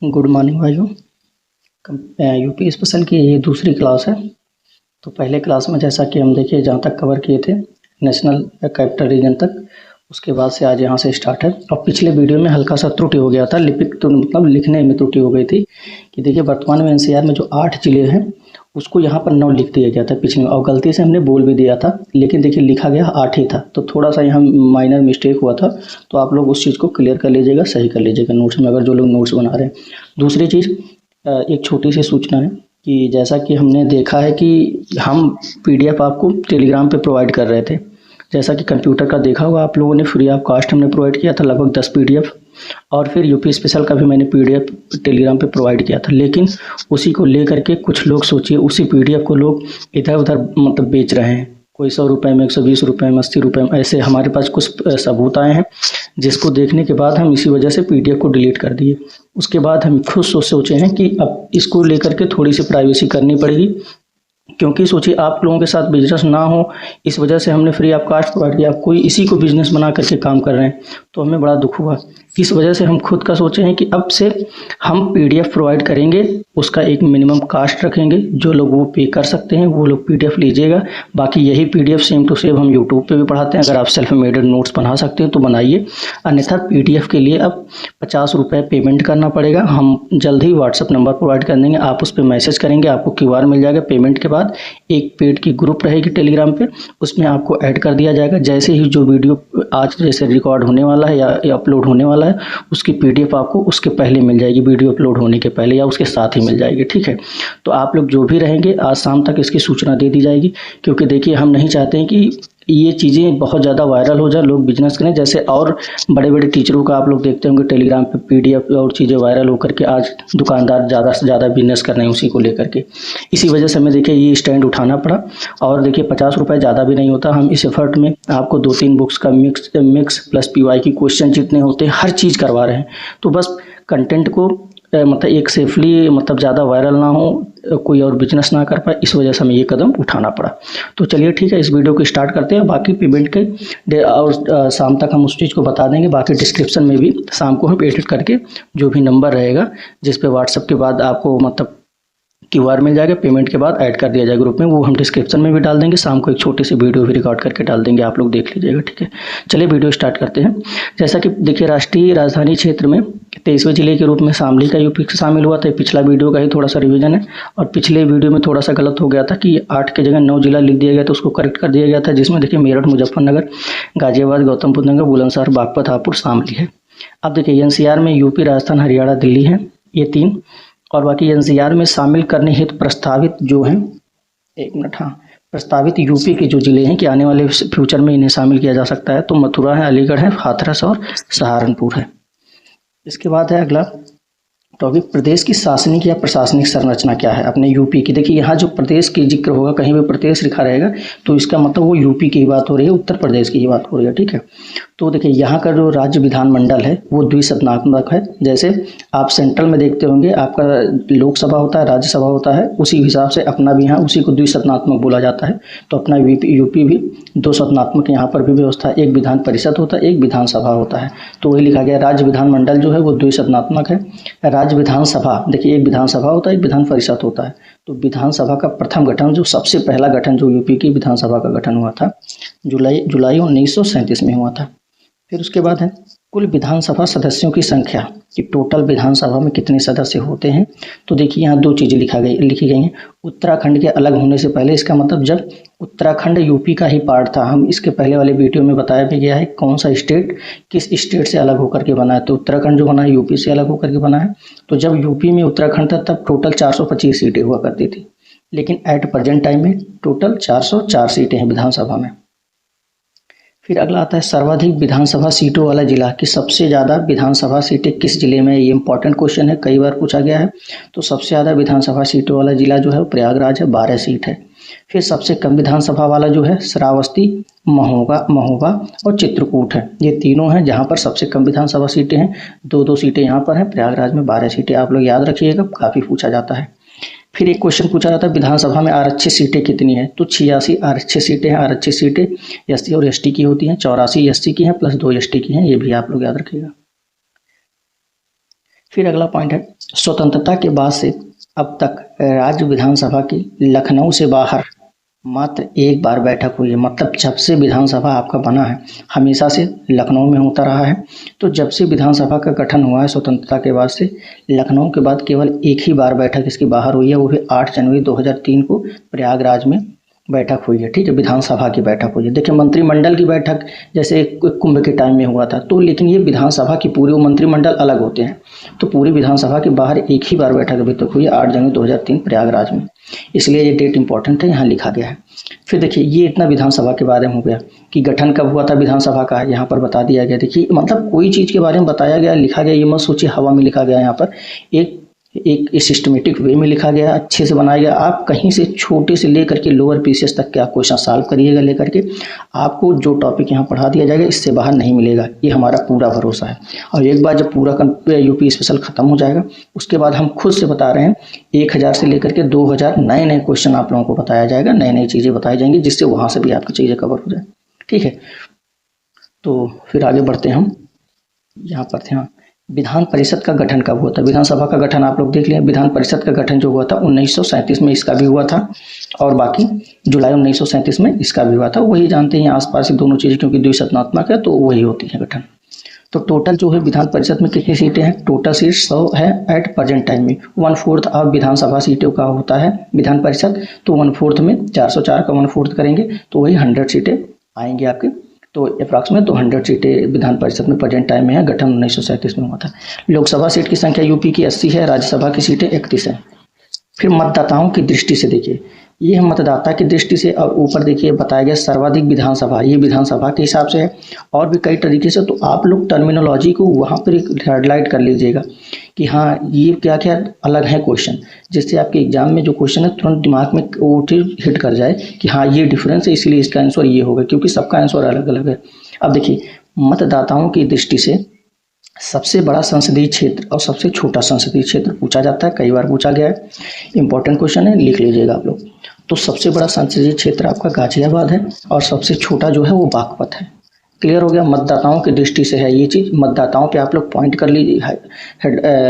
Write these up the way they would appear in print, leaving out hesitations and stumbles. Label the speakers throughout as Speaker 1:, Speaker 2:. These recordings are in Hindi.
Speaker 1: गुड मॉर्निंग भाइयों। यूपी स्पेशल की ये दूसरी क्लास है। तो पहले क्लास में जैसा कि हम देखिए जहाँ तक कवर किए थे नेशनल कैपिटल रीजन तक, उसके बाद से आज यहाँ से स्टार्ट है। और पिछले वीडियो में हल्का सा त्रुटि हो गया था, लिपिक तो मतलब लिखने में त्रुटि हो गई थी कि देखिए वर्तमान में एनसीआर में जो 8 जिले हैं उसको यहाँ पर 9 लिख दिया गया था पिछले में, और गलती से हमने बोल भी दिया था, लेकिन देखिए लिखा गया 8 ही था, तो थोड़ा सा यहाँ माइनर मिस्टेक हुआ था। तो आप लोग उस चीज़ को क्लियर कर लीजिएगा, सही कर लीजिएगा नोट्स में, अगर जो लोग नोट्स बना रहे हैं। दूसरी चीज़, एक छोटी सी सूचना है कि जैसा कि हमने देखा है कि हम पीडीएफ आपको टेलीग्राम पे प्रोवाइड कर रहे थे। जैसा कि कंप्यूटर का देखा होगा आप लोगों ने, फ्री ऑफ कास्ट हमने प्रोवाइड किया था लगभग 10 पीडीएफ, और फिर यूपी स्पेशल का भी मैंने पीडीएफ टेलीग्राम पे प्रोवाइड किया था। लेकिन उसी को लेकर के कुछ लोग, सोचिए, उसी पीडीएफ को लोग इधर उधर मतलब बेच रहे हैं, कोई 100 रुपये में, 120 रुपये में, 80 रुपये में, ऐसे हमारे पास कुछ सबूत आए हैं, जिसको देखने के बाद हम इसी वजह से पीडीएफ को डिलीट कर दिए। उसके बाद हम खुद सोचे हैं कि अब इसको लेकर के थोड़ी सी प्राइवेसी करनी पड़ेगी, क्योंकि सोचिए आप लोगों के साथ बिजनेस ना हो, इस वजह से हमने फ्री ऑफ कास्ट प्रोवाइड किया, कोई इसी को बिजनेस बना करके काम कर रहे हैं, तो हमें बड़ा दुख हुआ। इस वजह से हम खुद का सोचे हैं कि अब से हम पीडीएफ प्रोवाइड करेंगे, उसका एक मिनिमम कास्ट रखेंगे, जो लोग वो पे कर सकते हैं वो लोग पीडीएफ लीजिएगा। बाकी यही पीडीएफ सेम टू सेम हम यूट्यूब पे भी पढ़ाते हैं, अगर आप सेल्फ मेड नोट्स बना सकते हैं तो बनाइए, अन्यथा पीडीएफ के लिए अब 50 रुपये पेमेंट करना पड़ेगा। हम जल्द ही व्हाट्सअप नंबर प्रोवाइड कर देंगे, आप उस पर मैसेज करेंगे, आपको क्यूआर मिल जाएगा। पेमेंट के बाद एक पेड की ग्रुप रहेगी टेलीग्राम पे, उसमें आपको ऐड कर दिया जाएगा। जैसे ही जो वीडियो आज जैसे रिकॉर्ड होने वाला है या अपलोड होने वाला है, उसकी पीडीएफ आपको उसके पहले मिल जाएगी, वीडियो अपलोड होने के पहले या उसके साथ ही मिल जाएगी, ठीक है। तो आप लोग जो भी रहेंगे आज शाम तक इसकी सूचना दे दी जाएगी, क्योंकि देखिए हम नहीं चाहते हैं कि ये चीज़ें बहुत ज़्यादा वायरल हो जाए, लोग बिजनेस करें। जैसे और बड़े बड़े टीचरों का आप लोग देखते होंगे टेलीग्राम पे पीडीएफ और चीज़ें वायरल होकर के आज दुकानदार ज़्यादा से ज़्यादा बिजनेस कर रहे हैं उसी को लेकर के। इसी वजह से हमें देखिए ये स्टैंड उठाना पड़ा। और देखिए 50 रुपये ज़्यादा भी नहीं होता, हम इस एफर्ट में आपको 2-3 बुक्स का मिक्स प्लस पीवाई की क्वेश्चन जितने होते हैं हर चीज़ करवा रहे हैं। तो बस कंटेंट को मतलब एक सेफली, मतलब ज़्यादा वायरल ना हो, कोई और बिजनेस ना कर पाए, इस वजह से हमें ये कदम उठाना पड़ा। तो चलिए ठीक है, इस वीडियो को स्टार्ट करते हैं। बाकी पेमेंट के और शाम तक हम उस चीज़ को बता देंगे। बाकी डिस्क्रिप्शन में भी शाम को हम एडिट करके जो भी नंबर रहेगा जिस पे व्हाट्सएप के बाद आपको मतलब क्यूआर मिल जाएगा, पेमेंट के बाद ऐड कर दिया जाएगा ग्रुप में, वो हम डिस्क्रिप्शन में भी डाल देंगे। शाम को एक छोटी सी वीडियो भी रिकॉर्ड करके डाल देंगे, आप लोग देख लीजिएगा, ठीक है। चलिए वीडियो स्टार्ट करते हैं। जैसा कि देखिए राष्ट्रीय राजधानी क्षेत्र में 23वें जिले के रूप में शामली का यूपी शामिल हुआ था। पिछला वीडियो का ही थोड़ा सा रिवीजन है, और पिछले वीडियो में थोड़ा सा गलत हो गया था कि 8 की जगह 9 जिला लिख दिया गया था, उसको करेक्ट कर दिया गया था, जिसमें देखिए मेरठ, मुजफ्फरनगर, गाजियाबाद, गौतम बुद्ध नगर, बुलंदशहर, बागपत, हापुड़ शामिल है। अब देखिए एनसीआर में यूपी, राजस्थान, हरियाणा, दिल्ली है, ये 3। और बाकी एनसीआर में शामिल करने हेतु प्रस्तावित जो हैं, एक मिनट, हाँ, प्रस्तावित यूपी के जो जिले हैं कि आने वाले फ्यूचर में इन्हें शामिल किया जा सकता है, तो मथुरा है, अलीगढ़ है, हाथरस और सहारनपुर है। इसके बाद है अगला टॉपिक, प्रदेश की शासनिक या प्रशासनिक संरचना क्या है अपने यूपी की। देखिए यहाँ जो प्रदेश की जिक्र होगा, कहीं भी प्रदेश लिखा रहेगा तो इसका मतलब वो यूपी की ही बात हो रही है, उत्तर प्रदेश की ही बात हो रही है, ठीक है। तो देखिए यहाँ का जो राज्य विधानमंडल है वो द्विसदनात्मक है। जैसे आप सेंट्रल में देखते होंगे आपका लोकसभा होता है, राज्यसभा होता है, उसी हिसाब से अपना भी यहाँ उसी को द्विसदनात्मक बोला जाता है। तो अपना यूपी भी 2 सदनात्मक, यहाँ पर भी व्यवस्था, एक विधान परिषद होता है, एक विधानसभा होता है। तो वही लिखा गया, राज्य विधानमंडल जो है वो द्विसदनात्मक है। राज्य विधानसभा, देखिए एक विधानसभा होता है, एक विधान परिषद होता है। तो विधानसभा का प्रथम गठन, जो सबसे पहला गठन जो यूपी की विधानसभा का गठन हुआ था, जुलाई 1937 में हुआ था। फिर उसके बाद है कुल विधानसभा सदस्यों की संख्या, कि टोटल विधानसभा में कितने सदस्य होते हैं। तो देखिए यहाँ 2 चीज़ें लिखी गई हैं। उत्तराखंड के अलग होने से पहले, इसका मतलब जब उत्तराखंड यूपी का ही पार्ट था, हम इसके पहले वाले वीडियो में बताया भी गया है कौन सा स्टेट किस स्टेट से अलग होकर के बना है। तो उत्तराखंड जो बना है यूपी से अलग होकर के बना है। तो जब यूपी में उत्तराखंड था तब टोटल 425 सीटें हुआ करती थी, लेकिन एट प्रेजेंट टाइम में टोटल 404 सीटें हैं विधानसभा में। फिर अगला आता है सर्वाधिक विधानसभा सीटों वाला जिला, कि सबसे ज़्यादा विधानसभा सीटें किस जिले में है। ये इंपॉर्टेंट क्वेश्चन है, कई बार पूछा गया है। तो सबसे ज़्यादा विधानसभा सीटों वाला जिला जो है वो प्रयागराज है, 12 सीट है। फिर सबसे कम विधानसभा वाला जो है श्रावस्ती, महोबा और चित्रकूट है। ये तीनों हैं जहाँ पर सबसे कम विधानसभा सीटें हैं। 2-2 सीटें यहाँ पर हैं, प्रयागराज में 12 सीटें। आप लोग याद रखिएगा, काफ़ी पूछा जाता है। फिर एक क्वेश्चन पूछा जाता है विधानसभा में आरक्षित सीटें कितनी हैं। तो 86 आरक्षित सीटें हैं। आरक्षित सीटें एससी और एसटी की होती हैं, 84 एससी की हैं प्लस 2 एसटी की हैं, ये भी आप लोग याद रखिएगा। फिर अगला पॉइंट है, स्वतंत्रता के बाद से अब तक राज्य विधानसभा की लखनऊ से बाहर मात्र एक बार बैठक हुई है। मतलब जब से विधानसभा आपका बना है हमेशा से लखनऊ में होता रहा है। तो जब से विधानसभा का गठन हुआ है स्वतंत्रता के बाद से, लखनऊ के बाद केवल एक ही बार बैठक इसकी बाहर हुई है, वो भी 8 जनवरी 2003 को प्रयागराज में बैठक हुई है। ठीक है, विधानसभा की बैठक हुई है। देखिए मंत्रिमंडल की बैठक जैसे कुंभ के टाइम में हुआ था, तो लेकिन ये विधानसभा की पूरी मंत्रिमंडल अलग होते हैं। तो पूरी विधानसभा के बाहर एक ही बार बैठक अभी तक हुई है, 8 जनवरी 2003 प्रयागराज में। इसलिए ये डेट इंपॉर्टेंट है, यहाँ लिखा गया है। फिर देखिए ये इतना विधानसभा के बारे में हो गया कि गठन कब हुआ था विधानसभा का, यहाँ पर बता दिया गया। देखिए मतलब कोई चीज़ के बारे में बताया गया, लिखा गया, ये मत सोचिए हवा में लिखा गया। यहाँ पर एक सिस्टमेटिक वे में लिखा गया, अच्छे से बनाया गया। आप कहीं से छोटे से लेकर के लोअर पीसीएस तक के आप क्वेश्चन सॉल्व करिएगा लेकर के, आपको जो टॉपिक यहाँ पढ़ा दिया जाएगा इससे बाहर नहीं मिलेगा, ये हमारा पूरा भरोसा है। और एक बार जब पूरा यूपी स्पेशल खत्म हो जाएगा उसके बाद हम खुद से बता रहे हैं 1000 से लेकर के 2000 नए नए क्वेश्चन आप लोगों को बताया जाएगा, नई नई चीज़ें बताई जाएंगी, जिससे वहाँ से भी आपकी चीज़ें कवर हो जाए। ठीक है, तो फिर आगे बढ़ते हैं हम। यहाँ पर थे हाँ, विधान परिषद का गठन कब हुआ था। विधानसभा का गठन आप लोग देख लें, विधान परिषद का गठन जो हुआ था 1937 में इसका भी हुआ था, और बाकी जुलाई 1937 में इसका भी हुआ था। वही जानते हैं आसपास ही दोनों चीज़ें, क्योंकि द्विसत्तात्मक है तो वही होती है गठन। तो टोटल जो है विधान परिषद में कितनी सीटें हैं, टोटल सीट 100 है एट प्रेजेंट टाइम में। 1/4 ऑफ विधानसभा सीटों का होता है विधान परिषद, तो 1/4 में 404 का 1/4 करेंगे तो वही 100 सीटें आएंगी आपके। तो अप्रॉक्सीमेट 200 सीटें विधान परिषद में प्रेजेंट टाइम में है, गठन 1937 में हुआ था। लोकसभा सीट की संख्या यूपी की 80 है, राज्यसभा की सीटें 31 है। फिर मतदाताओं की दृष्टि से देखिए, ये है मतदाता की दृष्टि से, और ऊपर देखिए बताया गया सर्वाधिक विधानसभा, ये विधानसभा के हिसाब से है, और भी कई तरीके से। तो आप लोग टर्मिनोलॉजी को वहाँ पर एक हाईलाइट कर लीजिएगा कि हाँ ये क्या क्या अलग है क्वेश्चन, जिससे आपके एग्जाम में जो क्वेश्चन है तुरंत दिमाग में वो हिट कर जाए कि हाँ ये डिफरेंस है, इसलिए इसका आंसर ये होगा, क्योंकि सबका आंसर अलग अलग है। अब देखिए मतदाताओं की दृष्टि से सबसे बड़ा संसदीय क्षेत्र और सबसे छोटा संसदीय क्षेत्र पूछा जाता है, कई बार पूछा गया है, इंपॉर्टेंट क्वेश्चन है, लिख लीजिएगा आप लोग। तो सबसे बड़ा संसदीय क्षेत्र आपका गाजियाबाद है, और सबसे छोटा जो है वो बागपत है। क्लियर हो गया, मतदाताओं की दृष्टि से है ये चीज़। मतदाताओं पे आप लोग पॉइंट कर लीजिए,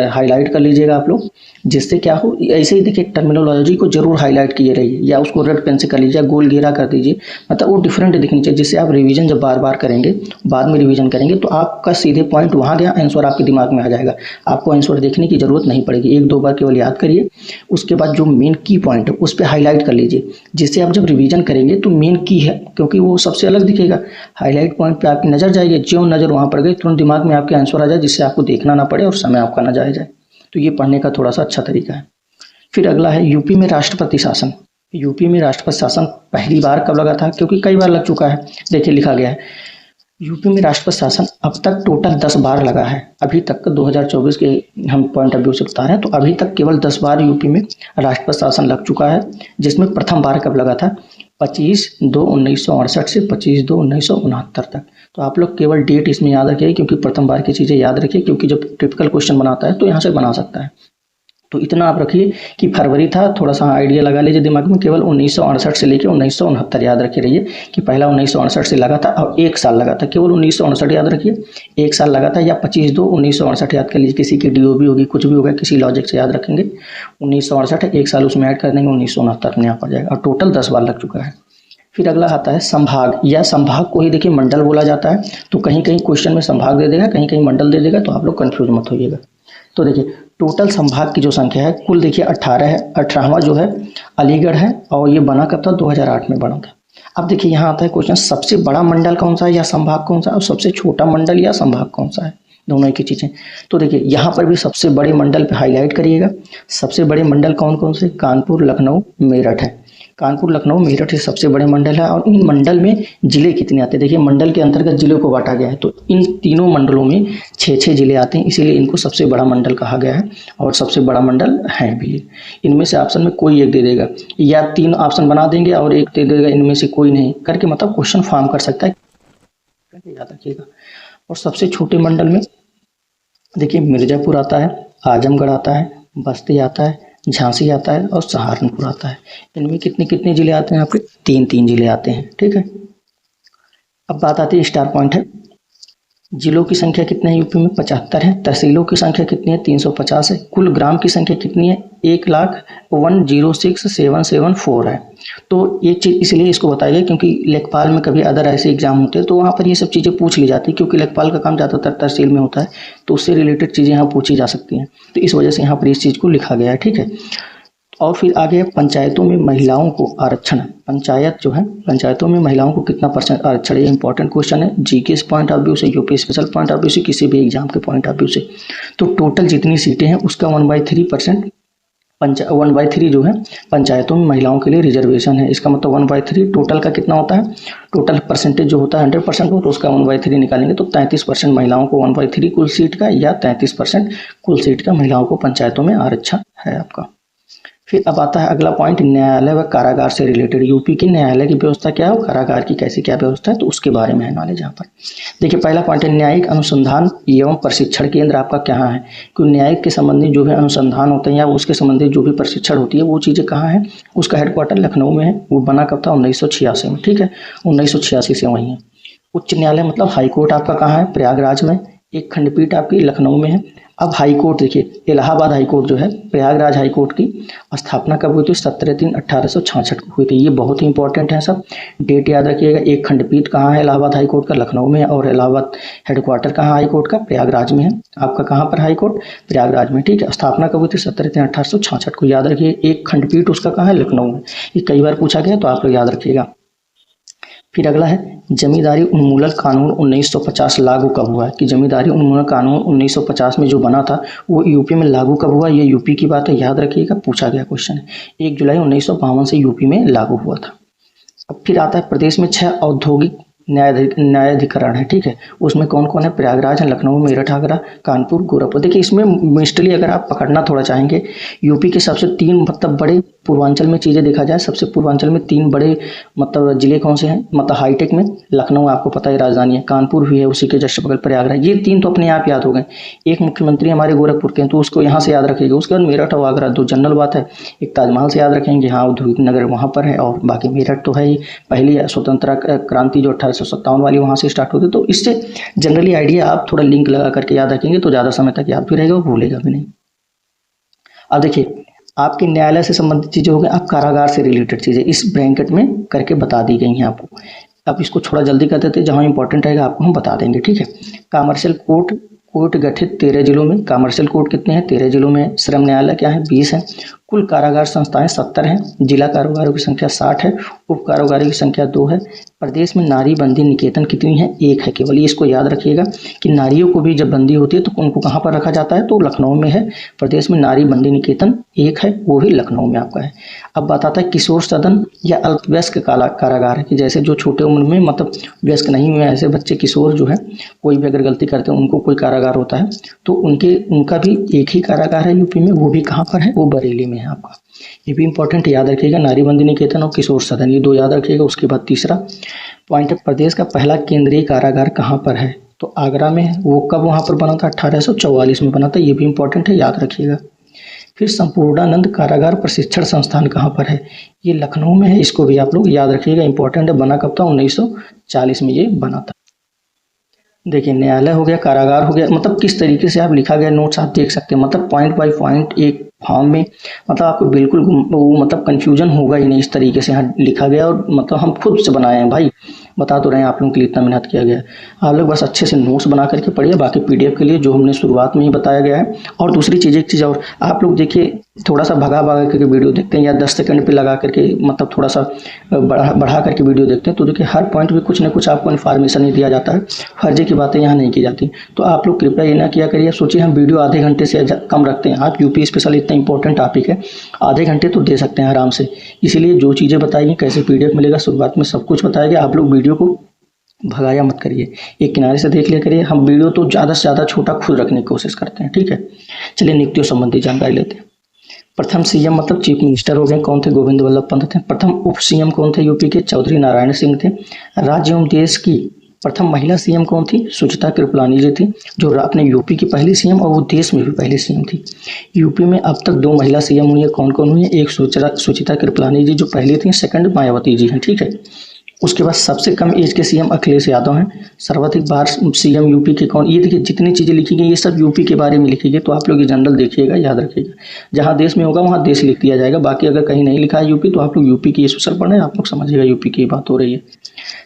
Speaker 1: हाईलाइट कर लीजिएगा आप लोग, जिससे क्या हो, ऐसे ही देखिए टर्मिनोलॉजी को जरूर हाईलाइट किए रहिए, या उसको रेड पेन से कर लीजिए, गोल घेरा कर दीजिए, मतलब वो डिफरेंट दिखनी चाहिए, जिससे आप रिवीजन जब बार बार करेंगे, बाद में रिवीजन करेंगे तो आपका सीधे पॉइंट वहाँ गया, आंसर आपके दिमाग में आ जाएगा, आपको आंसर देखने की जरूरत नहीं पड़ेगी। 1-2 बार केवल याद करिए, उसके बाद जो मेन की पॉइंट है उस पर हाईलाइट कर लीजिए, जिससे आप जब रिवीजन करेंगे तो मेन की है, क्योंकि वो सबसे अलग दिखेगा। हाईलाइट पॉइंट पे आपकी नजर जाएगी, जो नजर वहां पर गई तुरंत दिमाग में आपके आंसर आ जाए, जिससे आपको देखना ना पड़े और समय आपका ना जाया जाए। तो ये पढ़ने का थोड़ा सा अच्छा तरीका है। फिर अगला है यूपी में राष्ट्रपति शासन। यूपी में राष्ट्रपति शासन पहली बार कब लगा था, क्योंकि कई बार लग चुका है। देखिए लिखा गया है यूपी में राष्ट्रपति शासन अब तक टोटल 10 बार लगा है। अभी तक 2024 के हम पॉइंट ऑफ व्यू से बता रहे हैं, तो अभी तक केवल 10 बार यूपी में राष्ट्रपति शासन लग चुका है, जिसमें प्रथम बार कब लगा था 25/2/1968 से 25/2/1969 तक। तो आप लोग केवल डेट इसमें याद रखिए, क्योंकि प्रथम बार की चीज़ें याद रखिए, क्योंकि जब टिपिकल क्वेश्चन बनाता है तो यहाँ से बना सकता है। तो इतना आप रखिए कि फरवरी था, थोड़ा सा आइडिया लगा लीजिए दिमाग में, केवल 1968 से लेकर 1969 याद रखे रहिए कि पहला 1968 से लगा था, और 1 साल लगा था, केवल 1968 याद रखिए, 1 साल लगा था, या 25/2/1968 याद कर लीजिए, किसी की डीओबी होगी, कुछ भी होगा, किसी लॉजिक से याद रखेंगे। 1968 1 साल उसमें ऐड कर देंगे, 1969 अपने आप आ जाएगा, और टोटल 10 बार लग चुका है। फिर अगला आता है संभाग, या संभाग को ही देखिए मंडल बोला जाता है। तो कहीं कहीं क्वेश्चन में संभाग दे देगा, कहीं कहीं मंडल दे देगा, तो आप लोग कंफ्यूज मत होइएगा। तो देखिए टोटल संभाग की जो संख्या है कुल देखिए 18 है। 18वां जो है अलीगढ़ है, और ये बना कब था 2008 में बना था। अब देखिए यहाँ आता है क्वेश्चन, सबसे बड़ा मंडल कौन सा है या संभाग कौन सा है, और सबसे छोटा मंडल या संभाग कौन सा है, दोनों एक ही चीज़ें। तो देखिए यहाँ पर भी सबसे बड़े मंडल पे हाईलाइट करिएगा। सबसे बड़े मंडल कौन कौन से, कानपुर, लखनऊ, मेरठ है। कानपुर, लखनऊ, मेरठ ये सबसे बड़े मंडल है। और इन मंडल में जिले कितने आते हैं, देखिए मंडल के अंतर्गत जिलों को बांटा गया है, तो इन तीनों मंडलों में 6-6 जिले आते हैं, इसीलिए इनको सबसे बड़ा मंडल कहा गया है, और सबसे बड़ा मंडल है भी। इनमें से ऑप्शन में कोई एक दे देगा, या 3 ऑप्शन बना देंगे और एक दे देगा, इनमें से कोई नहीं करके, मतलब क्वेश्चन फॉर्म कर सकता है, याद रखिएगा। और सबसे छोटे मंडल में देखिए मिर्जापुर आता है, आजमगढ़ आता है, बस्ती आता है, झांसी आता है, और सहारनपुर आता है। इनमें कितने कितने जिले आते हैं आपके, 3-3 जिले आते हैं। ठीक है, अब बात आती है स्टार पॉइंट है। जिलों की संख्या कितनी है यूपी में? 75 है। तहसीलों की संख्या कितनी है? 350 है। कुल ग्राम की संख्या कितनी है? 1,01,06,774 है। तो ये चीज़ इसलिए इसको बताया गया क्योंकि लेखपाल में कभी अदर ऐसे एग्जाम होते हैं तो वहाँ पर ये सब चीज़ें पूछ ली जाती है, क्योंकि लेखपाल का काम ज़्यादातर तहसील में होता है, तो उससे रिलेटेड चीज़ें यहाँ पूछी जा सकती हैं। तो इस वजह से यहाँ पर इस चीज़ को लिखा गया है, ठीक है। और फिर आगे पंचायतों में महिलाओं को आरक्षण। पंचायत जो है, पंचायतों में महिलाओं को कितना % आरक्षण? ये इंपॉर्टेंट क्वेश्चन है जीके पॉइंट ऑफ व्यू से, UP special point of view से, किसी भी एग्जाम के पॉइंट ऑफ व्यू से। तो टोटल जितनी सीटें हैं उसका 1/3% 1/3 जो है पंचायतों में महिलाओं के लिए रिजर्वेशन है। इसका मतलब 1/3 टोटल का कितना होता है? टोटल परसेंटेज जो होता है 100% हो तो उसका 1/3 निकालेंगे तो 33% महिलाओं को 1/3 कुल सीट का, या 33% कुल सीट का महिलाओं को पंचायतों में आरक्षण है आपका। फिर अब आता है अगला पॉइंट, न्यायालय व कारागार से रिलेटेड। यूपी की न्यायालय की व्यवस्था क्या है और कारागार की कैसी क्या व्यवस्था है, तो उसके बारे में है नॉलेज यहाँ पर। देखिए पहला पॉइंट है न्यायिक अनुसंधान एवं प्रशिक्षण केंद्र आपका कहाँ है? क्योंकि न्यायिक के संबंधित जो है अनुसंधान होते हैं या उसके संबंधित जो भी प्रशिक्षण होती है वो चीज़ें कहाँ है? उसका हेडक्वार्टर लखनऊ में है। वो बना कब था? 1986 में, ठीक है, 1986 से वहीं है। उच्च न्यायालय मतलब हाईकोर्ट आपका कहाँ है? प्रयागराज में। एक खंडपीठ आपकी लखनऊ में है। अब हाईकोर्ट देखिए, इलाहाबाद हाईकोर्ट जो है, प्रयागराज हाईकोर्ट की स्थापना कब हुई थी? 17/3/1866 को हुई थी। ये बहुत ही इंपॉर्टेंट है, सब डेट याद रखिएगा। एक खंडपीठ कहाँ है इलाहाबाद हाईकोर्ट का? लखनऊ में है। और इलाहाबाद हेडक्वार्टर कहाँ हाईकोर्ट का? प्रयागराज में है। आपका कहाँ पर हाईकोर्ट? प्रयागराज में, ठीक है। स्थापना कब हुई थी? 17/3/1866 को, याद रखिए। एक खंडपीठ उसका कहाँ है? लखनऊ में। ये कई बार पूछा गया तो आप लोग याद रखिएगा। फिर अगला है जमींदारी उन्मूलन कानून 1950 लागू कब हुआ है? कि जमींदारी उन्मूलन कानून 1950 में जो बना था वो यूपी में लागू कब हुआ? ये यूपी की बात है, याद रखिएगा, पूछा गया क्वेश्चन है। 1 जुलाई 1952 से यूपी में लागू हुआ था। अब फिर आता है प्रदेश में 6 औद्योगिक न्यायाधिकरण है, ठीक है। उसमें कौन कौन है? प्रयागराज है, लखनऊ, मेरठ, आगरा, कानपुर, गोरखपुर। देखिए इसमें मिस्टली अगर आप पकड़ना थोड़ा चाहेंगे, यूपी के सबसे 3 मतलब बड़े पूर्वांचल में चीज़ें देखा जाए, सबसे पूर्वांचल में 3 बड़े मतलब जिले कौन से हैं? मतलब हाईटेक में लखनऊ आपको पता है राजधानी है, कानपुर भी है उसी के जस्ट बगल प्रयागराज। ये 3 तो अपने आप याद हो गए। एक मुख्यमंत्री हमारे गोरखपुर के हैं तो उसको यहाँ से याद रखिएगा। उसके बाद मेरठ और आगरा 2 जनरल बात है। एक ताजमहल से याद रखेंगे, हाँ औद्योगिक नगर वहाँ पर है, और बाकी मेरठ तो है ही। पहली स्वतंत्रता क्रांति जो 1857 वाली वहाँ से स्टार्ट होती, तो इससे जनरली आइडिया आप थोड़ा लिंक लगा करके याद रखेंगे तो ज़्यादा समय तक याद भी रहेगा और भूलेगा भी नहीं। अब देखिए आपके न्यायालय से संबंधित चीज़ें हो गई, अब कारागार से रिलेटेड चीज़ें इस ब्रैकेट में करके बता दी गई हैं आपको। अब इसको थोड़ा जल्दी कर देते हैं, जहाँ इंपॉर्टेंट रहेगा आपको हम बता देंगे, ठीक है। कमर्शियल कोर्ट गठित 13 जिलों में। कमर्शियल कोर्ट कितने हैं? 13 जिलों में। श्रम न्यायालय क्या है? 20 है। कुल कारागार संस्थाएं 70 हैं। जिला कारागारों की संख्या 60 है। उप कारागारों की संख्या 2 है। प्रदेश में नारी बंदी निकेतन कितनी है? 1 है केवल। इसको याद रखिएगा कि नारियों को भी जब बंदी होती है तो उनको कहाँ पर रखा जाता है? तो लखनऊ में है। प्रदेश में नारी बंदी निकेतन 1 है, वो भी लखनऊ में आपका है। अब बात आता है किशोर सदन या अल्पवयस्क कारागार है, कि जैसे जो छोटे उम्र में मतलब वयस्क नहीं हुए ऐसे बच्चे किशोर जो है, कोई भी अगर गलती करते हैं उनको कोई कारागार होता है, तो उनका भी एक ही कारागार है यूपी में। वो भी कहाँ पर है? वो बरेली में है आपका। ये भी इंपॉर्टेंट याद रखिएगा, नारी बंदी निकेतन और किशोर सदन, ये 2 याद रखिएगा। उसके बाद तीसरा पॉइंट है प्रदेश का पहला केंद्रीय कारागार कहाँ पर है? तो आगरा में है। वो कब वहाँ पर बना था? 1844 में बना था। ये भी इंपॉर्टेंट है, याद रखिएगा। फिर संपूर्णानंद कारागार प्रशिक्षण संस्थान कहाँ पर है? ये लखनऊ में है। इसको भी आप लोग याद रखिएगा, इंपॉर्टेंट है। बना कब था? 1940 में ये बना था। देखिए न्यायालय हो गया, कारागार हो गया, मतलब किस तरीके से आप लिखा गया नोट्स आप देख सकते हैं, मतलब पॉइंट बाय पॉइंट एक फॉर्म में, मतलब आपको बिल्कुल वो मतलब कंफ्यूजन होगा ही नहीं। इस तरीके से यहाँ लिखा गया और मतलब हम खुद से बनाए हैं भाई, बता तो रहे हैं आप लोगों के लिए इतना मेहनत किया गया है। आप लोग बस अच्छे से नोट्स बना करके पढ़िए, बाकी पीडीएफ के लिए जो हमने शुरुआत में ही बताया गया है। और दूसरी चीज़, एक चीज़ और, आप लोग देखिए थोड़ा सा भगा करके वीडियो देखते हैं या 10 सेकंड पे लगा करके मतलब थोड़ा सा बढ़ा करके वीडियो देखते हैं, तो देखिए हर पॉइंट पे कुछ ना कुछ आपको इन्फॉर्मेशन ही दिया जाता है, फर्जी की बातें यहाँ नहीं की जाती। तो आप लोग कृपया ये ना किया करिए, सोचिए हम वीडियो आधे घंटे से कम रखते हैं। आप यूपी स्पेशल इतना इंपॉर्टेंट टॉपिक है, आधे घंटे तो दे सकते हैं आराम से। इसीलिए जो चीज़ें बताएंगी, कैसे पीडीएफ मिलेगा, शुरुआत में सब कुछ बताया गया। आप लोग वीडियो को भगाया मत करिए, एक किनारे से देख लिया करिए। हम वीडियो तो ज़्यादा से ज़्यादा छोटा खुद रखने की कोशिश करते हैं, ठीक है। चलिए नियुक्तियों संबंधी जानकारी लेते हैं। प्रथम सीएम मतलब चीफ मिनिस्टर हो गए, कौन थे? गोविंद वल्लभ पंत थे। प्रथम उप सीएम कौन थे यूपी के? चौधरी नारायण सिंह थे। राज्य एवं देश की प्रथम महिला सीएम कौन थी? सुचिता कृपलानी जी थी, जो अपने यूपी की पहली सीएम और वो देश में भी पहली सीएम थी। यूपी में अब तक 2 महिला सीएम हुई है, कौन कौन हुई है? एक सुचिता कृपलानी जी जो पहली थी, सेकंड मायावती जी हैं, ठीक है। उसके बाद सबसे कम एज के सीएम अखिलेश यादव हैं। सर्वाधिक बार सीएम यूपी के कौन, ये देखिए जितनी चीज़ें लिखी गई ये सब यूपी के बारे में लिखी गई, तो आप लोग ये जनरल देखिएगा, याद रखिएगा। जहाँ देश में होगा वहाँ देश लिख दिया जाएगा, बाकी अगर कहीं नहीं लिखा है यूपी तो आप लोग यूपी की स्पेशल पढ़ें, आप लोग समझिएगा यूपी की बात हो रही है।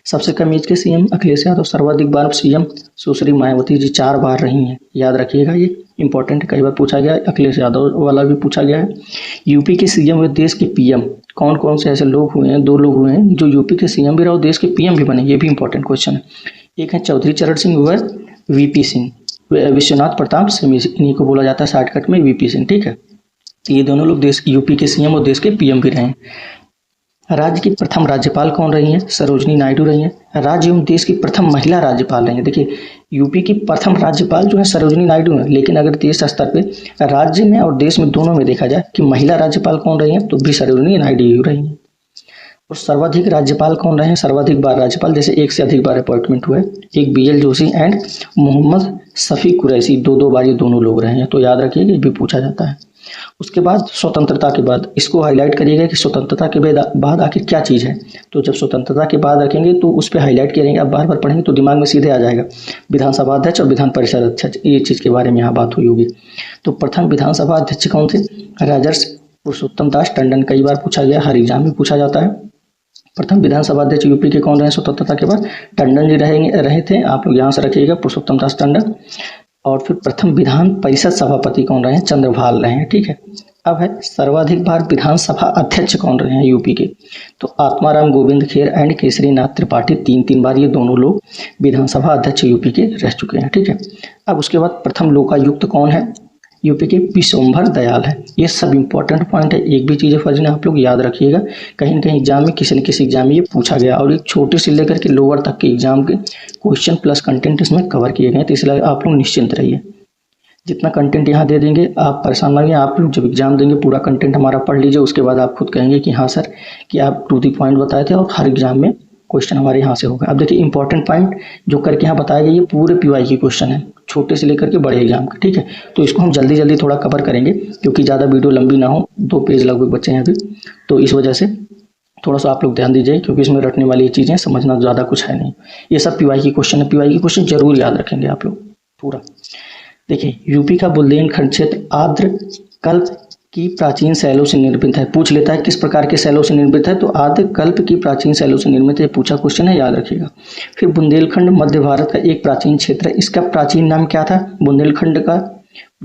Speaker 1: सबसे कम एज के सीएम अखिलेश यादव। सर्वाधिक बार सीएम सुश्री मायावती जी 4 बार रही हैं, याद रखिएगा, ये इंपॉर्टेंट, कई बार पूछा गया है। अखिलेश यादव वाला भी पूछा गया है। यूपी के सीएम व देश के पीएम कौन कौन से ऐसे लोग हुए हैं, 2 लोग हुए हैं जो यूपी के सीएम भी रहे और देश के पीएम भी बने, ये भी इंपॉर्टेंट क्वेश्चन है। एक है चौधरी चरण सिंह व वीपी सिंह, विश्वनाथ प्रताप सिंह, इन्हीं को बोला जाता है शॉर्टकट में वीपी सिंह, ठीक है। ये दोनों लोग देश यूपी के सीएम और देश के पीएम भी रहे हैं। राज्य की प्रथम राज्यपाल कौन रही हैं, सरोजनी नायडू रही हैं। राज्य एवं देश की प्रथम महिला राज्यपाल रही हैं। देखिए यूपी की प्रथम राज्यपाल जो है सरोजनी नायडू है, लेकिन अगर देश स्तर पे राज्य में और देश में दोनों में देखा जाए कि महिला राज्यपाल कौन रही हैं तो भी सरोजनी नायडू रही हैं। और सर्वाधिक राज्यपाल कौन रहे हैं, सर्वाधिक बार राज्यपाल, जैसे एक से अधिक बार अपॉइंटमेंट हुए, एक बीएल जोशी एंड मोहम्मद शफी कुरैशी, 2 बार ये दोनों लोग रहे हैं, तो याद रखिएगा ये भी पूछा जाता है। उसके बाद स्वतंत्रता के बाद इसको हाईलाइट करिएगा कि स्वतंत्रता के बाद आखिर क्या चीज़ है, तो जब स्वतंत्रता के बाद रखेंगे तो उस पर हाईलाइट करेंगे, आप बार बार पढ़ेंगे तो दिमाग में सीधे आ जाएगा। विधानसभा अध्यक्ष और विधान परिषद अध्यक्ष, ये चीज़ के बारे में यहाँ बात हुई होगी। तो प्रथम विधानसभा अध्यक्ष कौन थे, राजर्षि पुरुषोत्तम दास टंडन, कई बार पूछा गया, हर एग्जाम में पूछा जाता है। प्रथम विधानसभा अध्यक्ष यूपी के कौन रहे स्वतंत्रता के बाद, टंडन जी रहे थे, आप लोग यहाँ से रखिएगा पुरुषोत्तम दास टंडन। और फिर प्रथम विधान परिषद सभापति कौन रहे हैं, चंद्रभाल रहे हैं, ठीक है। अब है सर्वाधिक बार विधानसभा अध्यक्ष कौन रहे हैं यूपी के, तो आत्माराम गोविंद खेर एंड केसरी नाथ त्रिपाठी, 3 बार ये दोनों लोग विधानसभा अध्यक्ष यूपी के रह चुके हैं, ठीक है। अब उसके बाद प्रथम लोकायुक्त कौन है यूपी के, विश्वम्भर दयाल है। ये सब इंपॉर्टेंट पॉइंट है, एक भी चीज़ें फर्ज नहीं, आप लोग याद रखिएगा, कहीं न कहीं एग्जाम में किसी न किसी एग्जाम में ये पूछा गया, और एक छोटे से लेकर के लोअर तक के एग्जाम के क्वेश्चन प्लस कंटेंट इसमें कवर किए गए, तो इसलिए आप लोग निश्चिंत रहिए। जितना कंटेंट यहाँ दे देंगे आप परेशान ना होइए, आप लोग जब एग्जाम देंगे पूरा कंटेंट हमारा पढ़ लीजिए, उसके बाद आप खुद कहेंगे कि हाँ सर कि आप टू दी पॉइंट बताए थे और हर एग्जाम में क्वेश्चन हमारे यहाँ से होगा। अब देखिए इंपॉर्टेंट पॉइंट जो करके यहाँ बताया गया ये पूरे पीवाई की क्वेश्चन है, छोटे से लेकर के बड़े एग्जाम का, ठीक है। तो इसको हम जल्दी जल्दी थोड़ा कवर करेंगे क्योंकि ज़्यादा वीडियो लंबी ना हो, 2 पेज लगभग बच्चे हैं अभी, तो इस वजह से थोड़ा सा आप लोग ध्यान दीजिए क्योंकि इसमें रटने वाली चीज़ें समझना ज़्यादा कुछ है नहीं। ये सब पीवाई की क्वेश्चन है, पीवाई की क्वेश्चन जरूर याद रखेंगे आप लोग पूरा। देखिए यूपी का बुंदेलखंड क्षेत्र आर्द्र कल्प की प्राचीन शैलों से निर्मित है। पूछ लेता है किस प्रकार के शैलों से निर्मित है, तो आर्द्र कल्प की प्राचीन शैलों से निर्मित है, पूछा क्वेश्चन है, याद रखिएगा। फिर बुंदेलखंड मध्य भारत का एक प्राचीन क्षेत्र है, इसका प्राचीन नाम क्या था, बुंदेलखंड का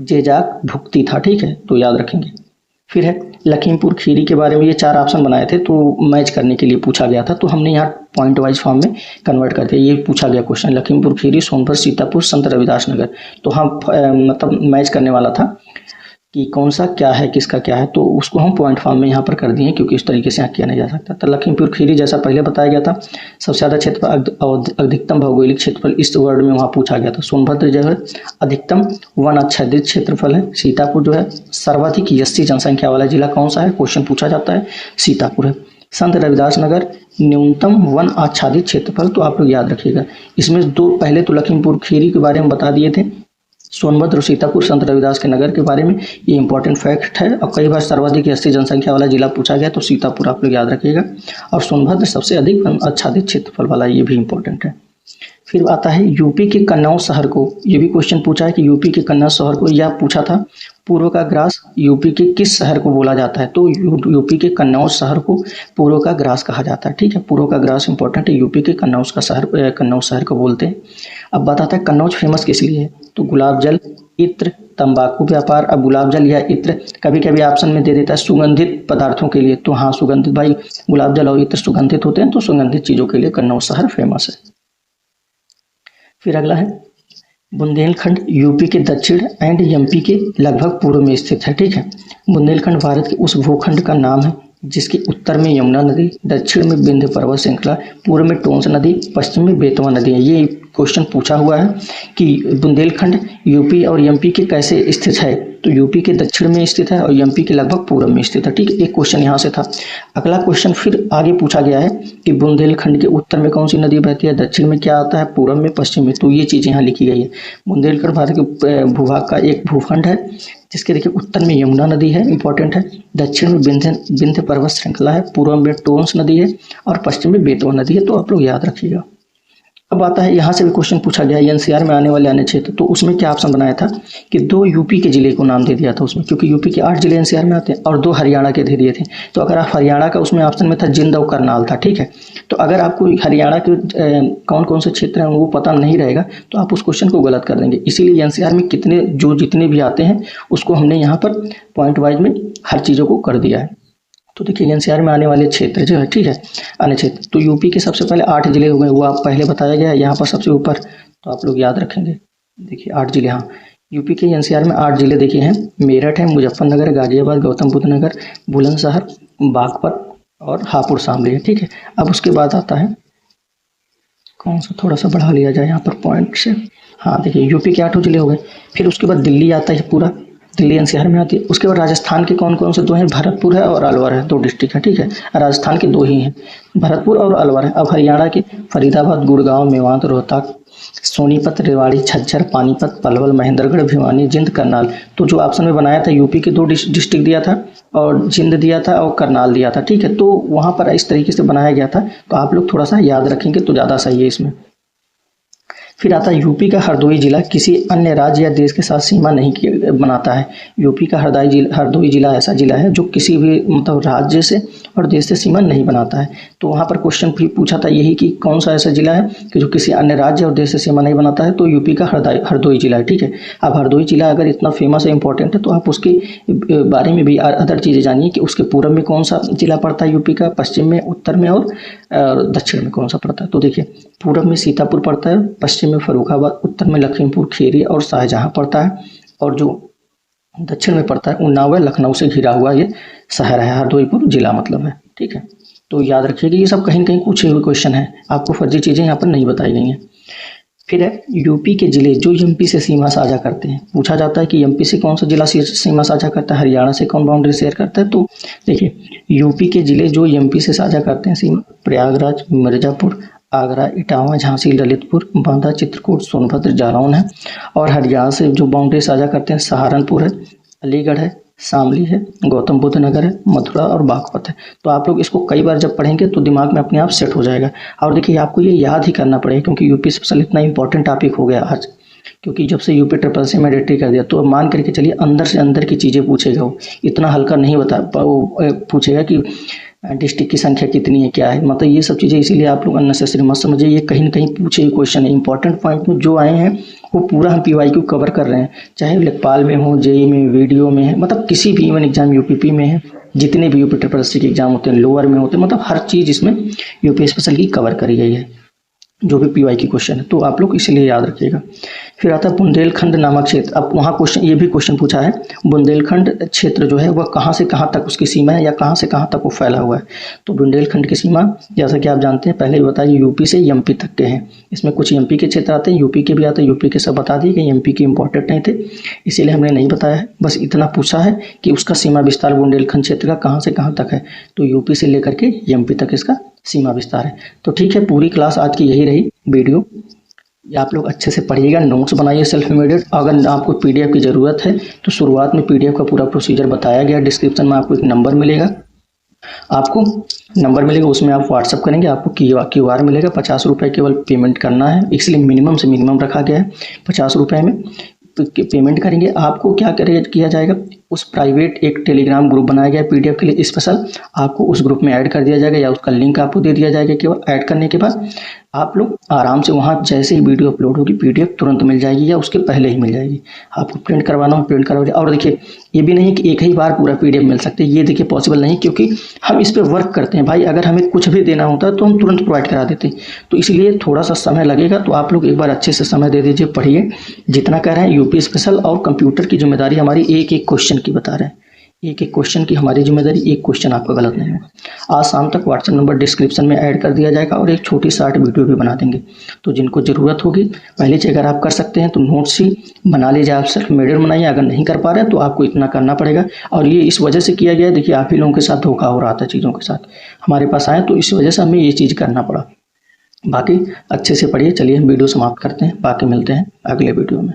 Speaker 1: जेजाक भुक्ति था, ठीक है, तो याद रखेंगे। फिर है लखीमपुर खीरी के बारे में, ये 4 ऑप्शन बनाए थे तो मैच करने के लिए पूछा गया था, तो हमने यहाँ पॉइंट वाइज फॉर्म में कन्वर्ट कर दिया, ये पूछा गया क्वेश्चन, लखीमपुर खीरी, सोनभद्र, सीतापुर, संत रविदास नगर, तो हम मतलब मैच करने वाला था कि कौन सा क्या है किसका क्या है, तो उसको हम पॉइंट फॉर्म में यहाँ पर कर दिए क्योंकि इस तरीके से यहाँ किया नहीं जा सकता। तो लखीमपुर खीरी जैसा पहले बताया गया था, सबसे ज़्यादा क्षेत्रफल, अधिकतम भौगोलिक क्षेत्रफल इस वर्ड में वहाँ पूछा गया था। सोनभद्र जो है अधिकतम वन आच्छादित क्षेत्रफल है। सीतापुर जो है सर्वाधिक एससी जनसंख्या वाला जिला कौन सा है, क्वेश्चन पूछा जाता है, सीतापुर है। संत रविदास नगर न्यूनतम वन आच्छादित क्षेत्रफल, तो आप लोग याद रखिएगा। इसमें 2 पहले तो लखीमपुर खीरी के बारे में बता दिए थे, सोनभद्र और सीतापुर संत रविदास के नगर के बारे में, ये इंपॉर्टेंट फैक्ट है। और कई बार सर्वाधिक एससी जनसंख्या वाला जिला पूछा गया तो सीतापुर आप लोग याद रखिएगा, और सोनभद्र सबसे अधिक आच्छादित क्षेत्रफल वाला, ये भी इंपॉर्टेंट है। फिर आता है यूपी के कन्नौज शहर को, ये भी क्वेश्चन पूछा है कि यूपी के कन्नौज शहर को, यह पूछा था पूर्व का ग्रास यूपी के किस शहर को बोला जाता है, तो यूपी के कन्नौज शहर को पूर्व का ग्रास कहा जाता है, ठीक है। पूर्व का ग्रास इंपॉर्टेंट है, यूपी के कन्नौज का शहर, कन्नौज शहर को बोलते हैं। अब बताता है कन्नौज फेमस किस लिए है, तो गुलाब जल, इत्र, तंबाकू व्यापार। अब गुलाब जल या इत्र कभी कभी ऑप्शन में दे देता है सुगंधित पदार्थों के लिए, तो हाँ सुगंधित, भाई गुलाब जल और इत्र सुगंधित होते हैं, तो सुगंधित चीज़ों के लिए कन्नौज शहर फेमस है। फिर अगला है बुंदेलखंड यूपी के दक्षिण एंड एमपी के लगभग पूर्व में स्थित है, ठीक है। बुंदेलखंड भारत के उस भूखंड का नाम है जिसके उत्तर में यमुना नदी, दक्षिण में विंध्य पर्वत श्रृंखला, पूर्व में टोंस नदी, पश्चिम में बेतवा नदी है। ये क्वेश्चन पूछा हुआ है कि बुंदेलखंड यूपी और एमपी के कैसे स्थित है, तो यूपी के दक्षिण में स्थित है और एमपी के लगभग पूर्व में स्थित है, ठीक है। एक क्वेश्चन यहाँ से था। अगला क्वेश्चन फिर आगे पूछा गया है कि बुंदेलखंड के उत्तर में कौन सी नदी बहती है, दक्षिण में क्या आता है, पूर्व में, पश्चिम में, तो ये चीज़ें यहाँ लिखी गई है। बुंदेलखंड भारत के भूभाग का एक भूखंड है जिसके देखिए उत्तर में यमुना नदी है, इंपॉर्टेंट है, दक्षिण में विंध्य पर्वत श्रृंखला है, पूर्व में टोंस नदी है और पश्चिम में बेतवा नदी है। तो आप लोग याद रखिएगा। अब आता है, यहाँ से भी क्वेश्चन पूछा गया एनसीआर में आने वाले अन्य क्षेत्र, तो उसमें क्या ऑप्शन बनाया था कि 2 यूपी के जिले को नाम दे दिया था उसमें, क्योंकि यूपी के 8 जिले एनसीआर में आते हैं और 2 हरियाणा के दे दिए थे। तो अगर आप हरियाणा का, उसमें ऑप्शन में था जिंद और करनाल था, ठीक है। तो अगर आपको हरियाणा के कौन कौन से क्षेत्र हैं वो पता नहीं रहेगा तो आप उस क्वेश्चन को गलत कर देंगे। इसीलिए एनसीआर में जितने भी आते हैं उसको हमने यहाँ पर पॉइंट वाइज में हर चीज़ों को कर दिया है। तो देखिए एनसीआर में आने वाले क्षेत्र जो है, ठीक है, आने क्षेत्र, तो यूपी के सबसे पहले 8 जिले हो गए, वो आप पहले बताया गया है यहाँ पर सबसे ऊपर, तो आप लोग याद रखेंगे। देखिए 8 जिले, हाँ, यूपी के एनसीआर में 8 जिले देखिए हैं, मेरठ है, मुजफ्फरनगर, गाजियाबाद, गौतम बुद्ध नगर, बुलंदशहर, बागपत और हापुड़ शामिल है, ठीक है। अब उसके बाद आता है कौन सा, थोड़ा सा बढ़ा लिया जाए यहाँ पर पॉइंट से, हाँ देखिए यूपी के 8 जिले हो गए। फिर उसके बाद दिल्ली आता है, पूरा दिल्ली एनसीआर में आती है। उसके बाद राजस्थान के कौन कौन से 2 हैं, भरतपुर है और अलवर है, 2 डिस्ट्रिक्ट है, ठीक है। राजस्थान के 2 ही हैं, भरतपुर और अलवर है। अब हरियाणा के फरीदाबाद, गुड़गांव, मेवात, रोहतक, सोनीपत, रेवाड़ी, झज्जर, पानीपत, पलवल, महेंद्रगढ़, भिवानी, जिंद, करनाल। तो जो ऑप्शन में बनाया था यूपी के 2 डिस्ट्रिक्ट दिया था और जिंद दिया था और करनाल दिया था, ठीक है। तो वहाँ पर इस तरीके से बनाया गया था, तो आप लोग थोड़ा सा याद रखेंगे तो ज़्यादा सही है इसमें। फिर आता है यूपी का हरदोई जिला किसी अन्य राज्य या देश के साथ सीमा नहीं बनाता है। यूपी का हरदोई जिला ऐसा जिला है जो किसी भी मतलब राज्य से और देश से सीमा नहीं बनाता है। तो वहाँ पर क्वेश्चन भी पूछा था यही कि कौन सा ऐसा जिला है कि जो किसी अन्य राज्य और देश से सीमा नहीं बनाता है, तो यूपी का हरदोई जिला है, ठीक है। अब हरदोई जिला अगर इतना फेमस है, इंपॉर्टेंट है, तो आप उसके बारे में भी अदर चीज़ें जानिए कि उसके पूर्व में कौन सा जिला पड़ता है यूपी का, पश्चिम में, उत्तर में और दक्षिण में कौन सा पड़ता है। तो देखिए पूर्व में सीतापुर पड़ता है, पश्चिम में फर्रुखाबाद, उत्तर में लखीमपुर खीरी और शाहजहां पड़ता है, और जो दक्षिण में पड़ता है उन्नाव, लखनऊ से घिरा हुआ ये शहर है, हरदोईपुर जिला मतलब है, ठीक है। तो याद रखिएगा ये सब कहीं कहीं पूछे हुए क्वेश्चन है, आपको फर्जी चीज़ें यहाँ पर नहीं बताई गई हैं। फिर है यूपी के जिले जो एमपी से सीमा साझा करते हैं। पूछा जाता है कि एमपी से कौन सा जिला सीमा साझा करता है, हरियाणा से कौन बाउंड्री शेयर करता है। तो देखिए यूपी के जिले जो एमपी से साझा करते हैं सीमा, प्रयागराज, मिर्जापुर, आगरा, इटावा, झांसी, ललितपुर, बांदा, चित्रकूट, सोनभद्र, जालौन है। और हरियाणा से जो बाउंड्री साझा करते हैं सहारनपुर है, अलीगढ़ है, शामली है, गौतम बुद्ध नगर है, मथुरा और बागपत है। तो आप लोग इसको कई बार जब पढ़ेंगे तो दिमाग में अपने आप सेट हो जाएगा। और देखिए आपको ये याद ही करना पड़ेगा क्योंकि यूपी स्पेशल इतना इंपॉर्टेंट टॉपिक हो गया आज, क्योंकि जब से यूपी ट्रिपल सी मैंडेटरी कर दिया तो मान करके चलिए अंदर से अंदर की चीज़ें पूछेगा, वो इतना हल्का नहीं पूछेगा कि डिस्ट्रिक्ट की संख्या कितनी है, क्या है, मतलब ये सब चीज़ें। इसीलिए आप लोग अननेसेसरी मत समझिए, ये कहीं ना कहीं पूछे हुए क्वेश्चन है। इंपॉर्टेंट पॉइंट में जो आए हैं वो पूरा हम पीवाईक्यू कवर कर रहे हैं, चाहे लेखपाल में हो, जेई में, वीडियो में है, मतलब किसी भी इवन एग्जाम यूपीपी में है, जितने भी यूपी ट्रिपल सी के एग्जाम होते हैं लोअर में होते हैं, मतलब हर चीज़ इसमें यूपी स्पेशल की कवर करी गई है, जो भी पीवाई की क्वेश्चन है। तो आप लोग इसीलिए याद रखिएगा। फिर आता है बुंदेलखंड नामक क्षेत्र। अब वहाँ क्वेश्चन ये भी क्वेश्चन पूछा है, बुंदेलखंड क्षेत्र जो है वह कहाँ से कहाँ तक उसकी सीमा है या कहाँ से कहाँ तक वो फैला हुआ है। तो बुंदेलखंड की सीमा जैसा कि आप जानते हैं, पहले भी बताइए, यूपी से एमपी तक के हैं। इसमें कुछ एमपी के क्षेत्र आते हैं, यूपी के भी आते हैं, यूपी के सब बता दिए कि एमपी के इंपॉर्टेंट नहीं थे, इसीलिए हमने नहीं बताया है। बस इतना पूछा है कि उसका सीमा विस्तार बुंदेलखंड क्षेत्र का कहाँ से कहाँ तक है, तो यूपी से लेकर के एमपी तक इसका सीमा विस्तार है। तो ठीक है, पूरी क्लास आज की यही रही वीडियो। आप लोग अच्छे से पढ़िएगा, नोट्स बनाइए सेल्फ मेडेड। अगर आपको पीडीएफ की ज़रूरत है तो शुरुआत में पीडीएफ का पूरा प्रोसीजर बताया गया, डिस्क्रिप्शन में आपको एक नंबर मिलेगा, उसमें आप व्हाट्सअप करेंगे, आपको क्यूआर मिलेगा, 50 रुपये केवल पेमेंट करना है, इसलिए मिनिमम से मिनिमम रखा गया है 50 रुपये में पेमेंट करेंगे। आपको क्या किया जाएगा, उस प्राइवेट एक टेलीग्राम ग्रुप बनाया गया पीडीएफ के लिए स्पेशल, आपको उस ग्रुप में ऐड कर दिया जाएगा या उसका लिंक आपको दे दिया जाएगा। केवल ऐड करने के बाद आप लोग आराम से वहाँ जैसे ही वीडियो अपलोड होगी पीडीएफ तुरंत मिल जाएगी या उसके पहले ही मिल जाएगी। आपको प्रिंट करवाना हो प्रिंट करवा। और देखिए ये भी नहीं कि एक ही बार पूरा पीडीएफ मिल सकते, ये देखिए पॉसिबल नहीं, क्योंकि हम इस पर वर्क करते हैं भाई। अगर हमें कुछ भी देना होता है तो हम तुरंत प्रोवाइड करा देते हैं, तो इसलिए थोड़ा सा समय लगेगा। तो आप लोग एक बार अच्छे से समय दे दीजिए, पढ़िए जितना कह रहे हैं। यूपी स्पेशल और कंप्यूटर की जिम्मेदारी हमारी एक एक क्वेश्चन की बता रहे हैं, एक एक क्वेश्चन की हमारी जिम्मेदारी, एक क्वेश्चन आपका गलत नहीं होगा। आज शाम तक व्हाट्सएप नंबर डिस्क्रिप्शन में ऐड कर दिया जाएगा और एक छोटी शॉर्ट वीडियो भी बना देंगे। तो जिनको ज़रूरत होगी पहले से अगर आप कर सकते हैं तो नोट्स ही बना लीजिए, आप सेल्फ मेडेड बनाइए। अगर नहीं कर पा रहे हैं तो आपको इतना करना पड़ेगा। और ये इस वजह से किया गया, देखिए आप ही लोगों के साथ धोखा हो रहा था, चीज़ों के साथ हमारे पास आए तो इस वजह से हमें ये चीज़ करना पड़ा। बाकी अच्छे से पढ़िए। चलिए हम वीडियो समाप्त करते हैं, बाकी मिलते हैं अगले वीडियो में।